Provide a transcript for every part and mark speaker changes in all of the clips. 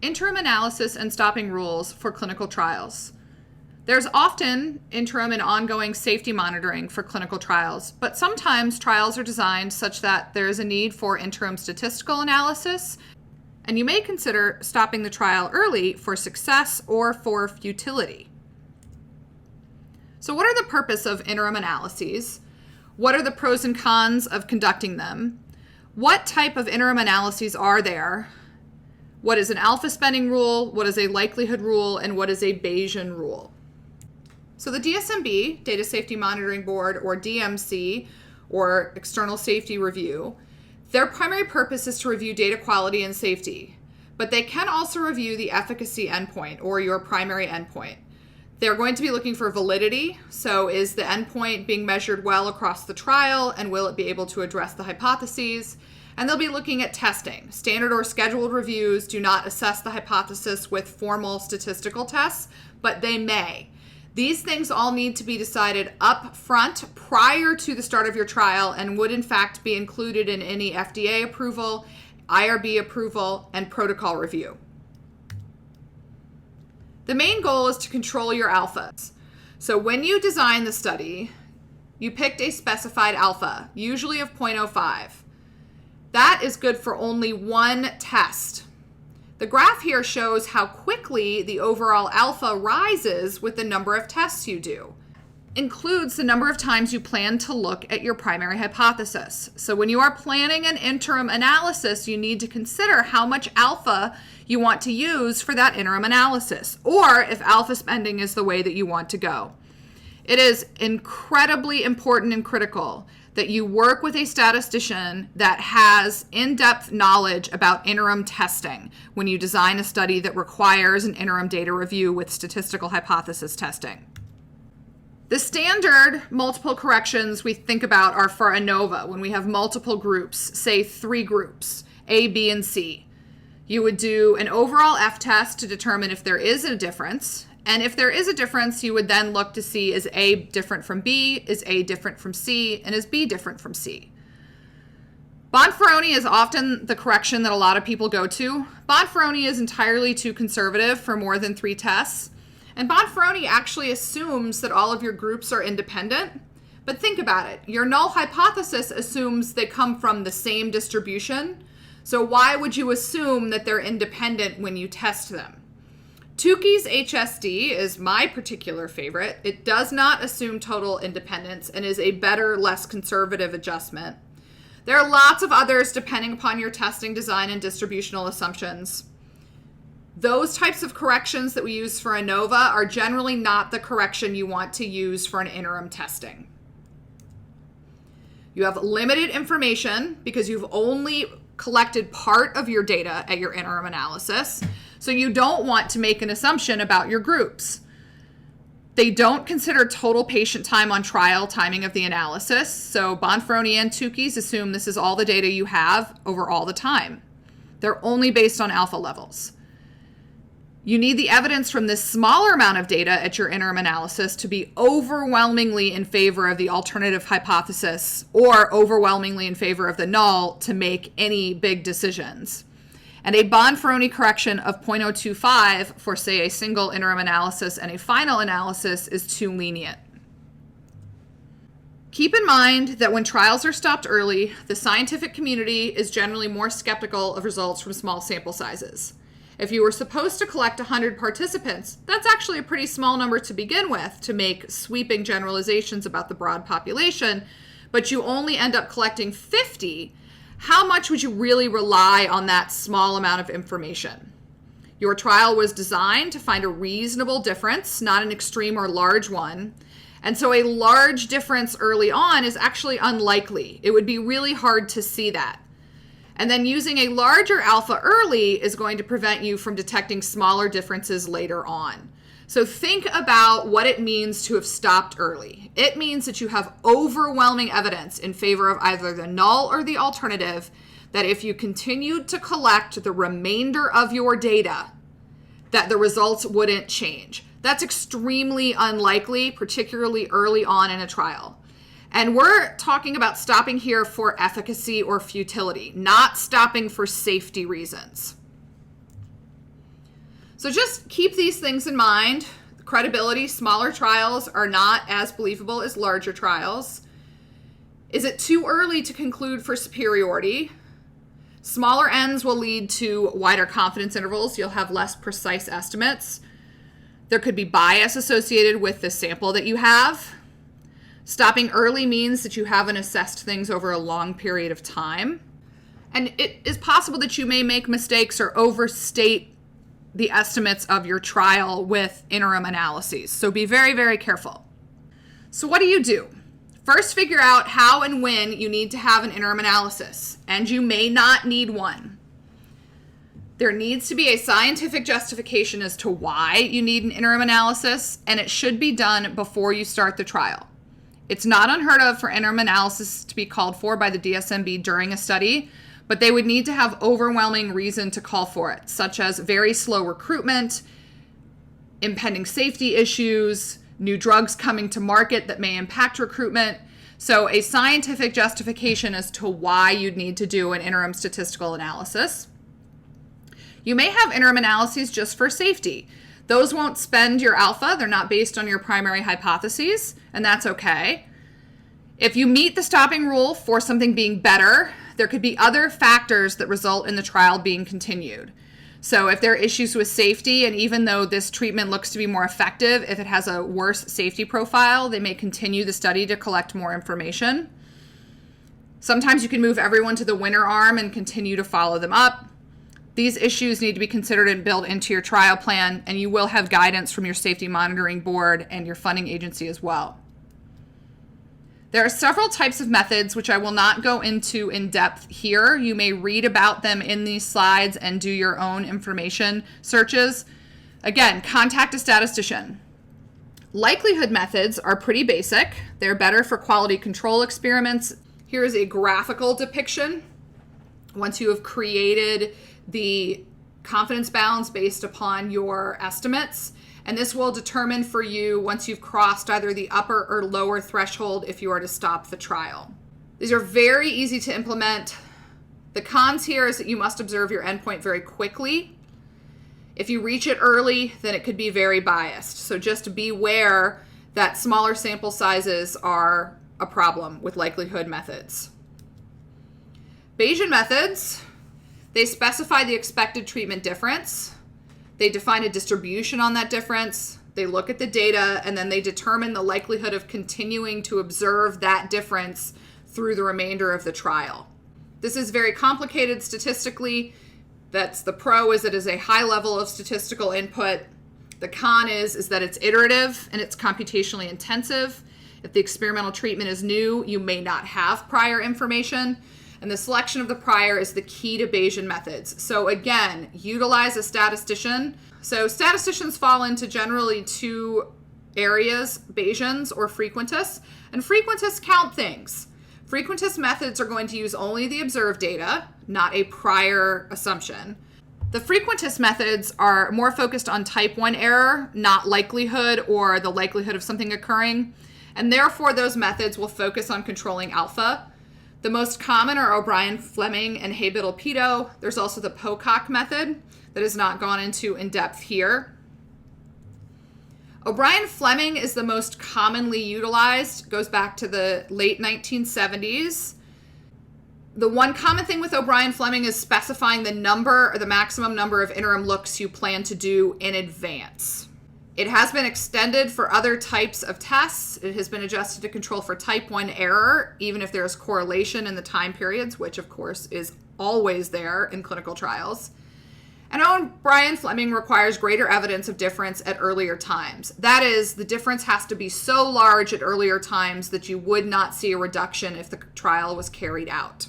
Speaker 1: Interim analysis and stopping rules for clinical trials. There's often interim and ongoing safety monitoring for clinical trials, but sometimes trials are designed such that there is a need for interim statistical analysis, and you may consider stopping the trial early for success or for futility. So what are the purpose of interim analyses? What are the pros and cons of conducting them? What type of interim analyses are there? What is an alpha spending rule? What is a likelihood rule? And what is a Bayesian rule? So the DSMB, Data Safety Monitoring Board, or DMC, or External Safety Review, their primary purpose is to review data quality and safety, but they can also review the efficacy endpoint, or your primary endpoint. They're going to be looking for validity, so is the endpoint being measured well across the trial, and will it be able to address the hypotheses? And they'll be looking at testing. Standard or scheduled reviews do not assess the hypothesis with formal statistical tests, but they may. These things all need to be decided up front prior to the start of your trial and would in fact be included in any FDA approval, IRB approval, and protocol review. The main goal is to control your alphas. So when you design the study, you picked a specified alpha, usually of 0.05. That is good for only one test. The graph here shows how quickly the overall alpha rises with the number of tests you do. Includes the number of times you plan to look at your primary hypothesis. So when you are planning an interim analysis, you need to consider how much alpha you want to use for that interim analysis, or if alpha spending is the way that you want to go. It is incredibly important and critical that you work with a statistician that has in-depth knowledge about interim testing when you design a study that requires an interim data review with statistical hypothesis testing. The standard multiple corrections we think about are for ANOVA, when we have multiple groups, say 3 groups, A, B, and C. You would do an overall F-test to determine if there is a difference. And if there is a difference, you would then look to see, is A different from B, is A different from C, and is B different from C? Bonferroni is often the correction that a lot of people go to. Bonferroni is entirely too conservative for more than 3 tests. And Bonferroni actually assumes that all of your groups are independent. But think about it. Your null hypothesis assumes they come from the same distribution. So why would you assume that they're independent when you test them? Tukey's HSD is my particular favorite. It does not assume total independence and is a better, less conservative adjustment. There are lots of others depending upon your testing design and distributional assumptions. Those types of corrections that we use for ANOVA are generally not the correction you want to use for an interim testing. You have limited information because you've only collected part of your data at your interim analysis. So you don't want to make an assumption about your groups. They don't consider total patient time on trial timing of the analysis. So Bonferroni and Tukey's assume this is all the data you have over all the time. They're only based on alpha levels. You need the evidence from this smaller amount of data at your interim analysis to be overwhelmingly in favor of the alternative hypothesis or overwhelmingly in favor of the null to make any big decisions. And a Bonferroni correction of 0.025 for, say, a single interim analysis and a final analysis is too lenient. Keep in mind that when trials are stopped early, the scientific community is generally more skeptical of results from small sample sizes. If you were supposed to collect 100 participants, that's actually a pretty small number to begin with to make sweeping generalizations about the broad population, but you only end up collecting 50. How much would you really rely on that small amount of information? Your trial was designed to find a reasonable difference, not an extreme or large one. And so a large difference early on is actually unlikely. It would be really hard to see that. And then using a larger alpha early is going to prevent you from detecting smaller differences later on. So think about what it means to have stopped early. It means that you have overwhelming evidence in favor of either the null or the alternative, that if you continued to collect the remainder of your data, that the results wouldn't change. That's extremely unlikely, particularly early on in a trial. And we're talking about stopping here for efficacy or futility, not stopping for safety reasons. So just keep these things in mind. Credibility, smaller trials are not as believable as larger trials. Is it too early to conclude for superiority? Smaller n's will lead to wider confidence intervals. You'll have less precise estimates. There could be bias associated with the sample that you have. Stopping early means that you haven't assessed things over a long period of time. And it is possible that you may make mistakes or overstate the estimates of your trial with interim analyses. So be very, very careful. So what do? First, figure out how and when you need to have an interim analysis, and you may not need one. There needs to be a scientific justification as to why you need an interim analysis, and it should be done before you start the trial. It's not unheard of for interim analysis to be called for by the DSMB during a study, but they would need to have overwhelming reason to call for it, such as very slow recruitment, impending safety issues, new drugs coming to market that may impact recruitment. So a scientific justification as to why you'd need to do an interim statistical analysis. You may have interim analyses just for safety. Those won't spend your alpha. They're not based on your primary hypotheses, and that's okay. If you meet the stopping rule for something being better, there could be other factors that result in the trial being continued. So if there are issues with safety, and even though this treatment looks to be more effective, if it has a worse safety profile, they may continue the study to collect more information. Sometimes you can move everyone to the winner arm and continue to follow them up. These issues need to be considered and built into your trial plan, and you will have guidance from your safety monitoring board and your funding agency as well. There are several types of methods, which I will not go into in depth here. You may read about them in these slides and do your own information searches. Again, contact a statistician. Likelihood methods are pretty basic. They're better for quality control experiments. Here is a graphical depiction. Once you have created the confidence bounds based upon your estimates, and this will determine for you once you've crossed either the upper or lower threshold if you are to stop the trial. These are very easy to implement. The cons here is that you must observe your endpoint very quickly. If you reach it early, then it could be very biased. So just beware that smaller sample sizes are a problem with likelihood methods. Bayesian methods, they specify the expected treatment difference. They define a distribution on that difference. They look at the data, and then they determine the likelihood of continuing to observe that difference through the remainder of the trial. This is very complicated statistically. That's the pro, is it is a high level of statistical input. The con is that it's iterative and it's computationally intensive. If the experimental treatment is new, you may not have prior information. And the selection of the prior is the key to Bayesian methods. So again, utilize a statistician. So statisticians fall into generally two areas, Bayesians or frequentists. And frequentists count things. Frequentist methods are going to use only the observed data, not a prior assumption. The frequentist methods are more focused on type 1 error, not likelihood or the likelihood of something occurring. And therefore, those methods will focus on controlling alpha. The most common are O'Brien-Fleming and Haybittle-Peto. There's also the Pocock method that is not gone into in depth here. O'Brien-Fleming is the most commonly utilized, goes back to the late 1970s. The one common thing with O'Brien-Fleming is specifying the number or the maximum number of interim looks you plan to do in advance. It has been extended for other types of tests. It has been adjusted to control for type 1 error, even if there is correlation in the time periods, which of course is always there in clinical trials. And O'Brien-Fleming requires greater evidence of difference at earlier times. That is, the difference has to be so large at earlier times that you would not see a reduction if the trial was carried out.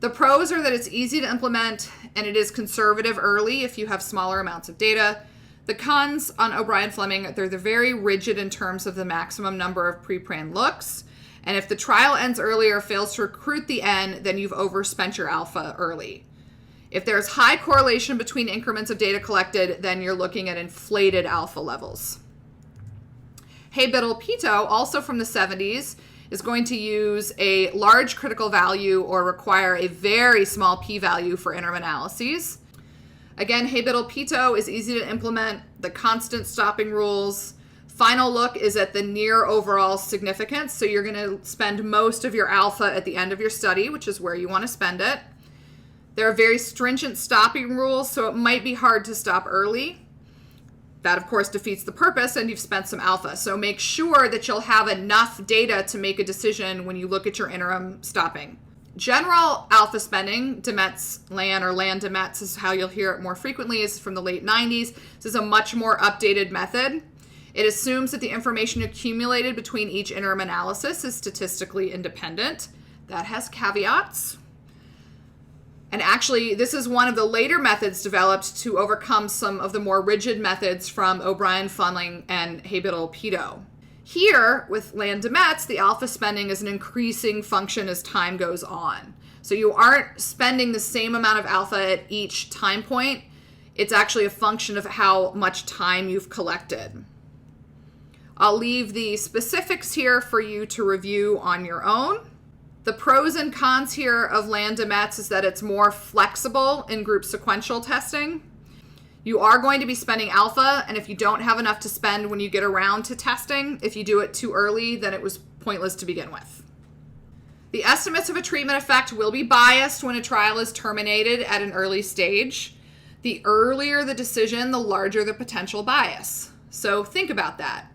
Speaker 1: The pros are that it's easy to implement and it is conservative early if you have smaller amounts of data. The cons on O'Brien-Fleming, they're very rigid in terms of the maximum number of pre-planned looks. And if the trial ends early or fails to recruit the N, then you've overspent your alpha early. If there's high correlation between increments of data collected, then you're looking at inflated alpha levels. Haybittle-Peto, also from the 70s, is going to use a large critical value or require a very small p-value for interim analyses. Again, Haybittle-Peto is easy to implement. The constant stopping rules. Final look is at the near overall significance. So you're going to spend most of your alpha at the end of your study, which is where you want to spend it. There are very stringent stopping rules, so it might be hard to stop early. That, of course, defeats the purpose, and you've spent some alpha. So make sure that you'll have enough data to make a decision when you look at your interim stopping. General alpha spending, Demet's LAN or LAN Demet's is how you'll hear it more frequently, is from the late 90s. This is a much more updated method. It assumes that the information accumulated between each interim analysis is statistically independent. That has caveats. And actually, this is one of the later methods developed to overcome some of the more rigid methods from O'Brien, Funling, and Haybittle-Peto. Here, with LAN Demet's, the alpha spending is an increasing function as time goes on. So you aren't spending the same amount of alpha at each time point. It's actually a function of how much time you've collected. I'll leave the specifics here for you to review on your own. The pros and cons here of LAN Demet's is that it's more flexible in group sequential testing. You are going to be spending alpha, and if you don't have enough to spend when you get around to testing, if you do it too early, then it was pointless to begin with. The estimates of a treatment effect will be biased when a trial is terminated at an early stage. The earlier the decision, the larger the potential bias. So think about that.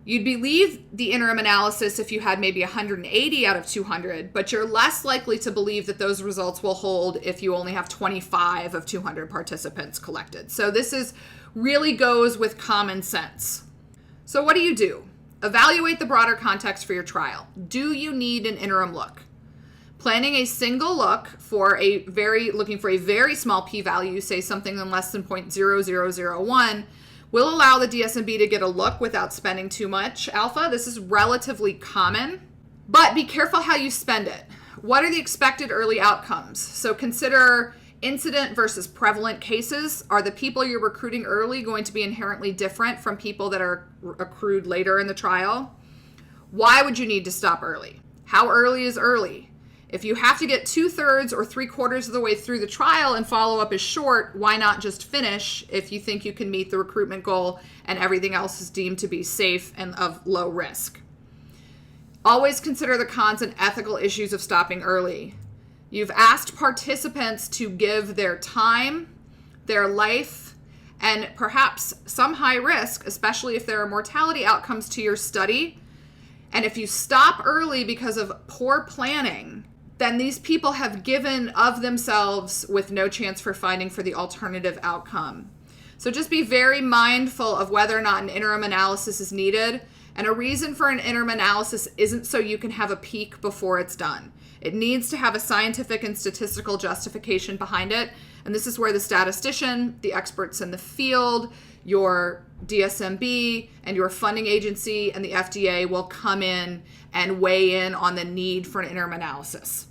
Speaker 1: You'd believe the interim analysis if you had maybe 180 out of 200, but you're less likely to believe that those results will hold if you only have 25 of 200 participants collected. So this really goes with common sense. So what do? Evaluate the broader context for your trial. Do you need an interim look? Planning a single look looking for a very small p-value, say something less than 0.0001, will allow the DSMB to get a look without spending too much alpha. This is relatively common, but be careful how you spend it. What are the expected early outcomes? So consider incident versus prevalent cases. Are the people you're recruiting early going to be inherently different from people that are accrued later in the trial? Why would you need to stop early? How early is early? If you have to get 2/3 or 3/4 of the way through the trial and follow-up is short, why not just finish if you think you can meet the recruitment goal and everything else is deemed to be safe and of low risk? Always consider the cons and ethical issues of stopping early. You've asked participants to give their time, their life, and perhaps some high risk, especially if there are mortality outcomes to your study. And if you stop early because of poor planning, then these people have given of themselves with no chance for finding for the alternative outcome. So just be very mindful of whether or not an interim analysis is needed. And a reason for an interim analysis isn't so you can have a peek before it's done. It needs to have a scientific and statistical justification behind it. And this is where the statistician, the experts in the field, your DSMB, and your funding agency and the FDA will come in and weigh in on the need for an interim analysis.